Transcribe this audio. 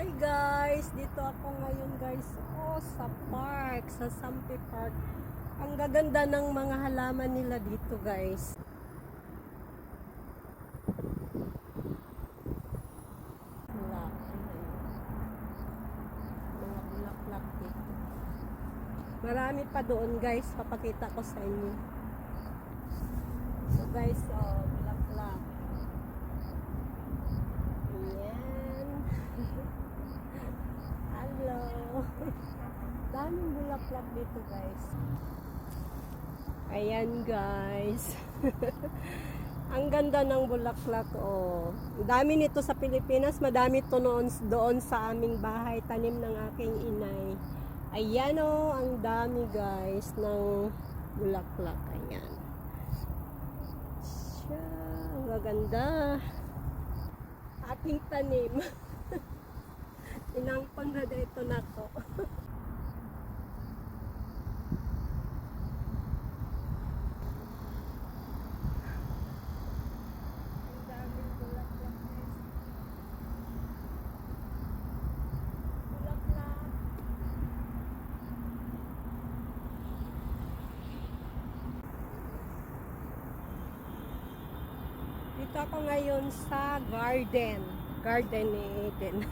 Hi guys, dito ako ngayon guys. Sa park, sa Sampi Park. Ang gaganda ng mga halaman nila dito guys. Wala. Mga bulaklak dito. Marami pa doon guys, papakita ko sa inyo. So guys, bulaklak. Ayan. Hello. Daming bulaklak dito guys. Ayan guys. Ang ganda ng bulaklak Ang dami nito sa Pilipinas. Madami to doon sa aming bahay. Tanim ng aking inay. Ayan ang dami guys ng bulaklak. Ayan. Siya. Ang gaganda. Ating tanim. Inampang na dito na to. Dito ako ngayon sa garden ni Eden.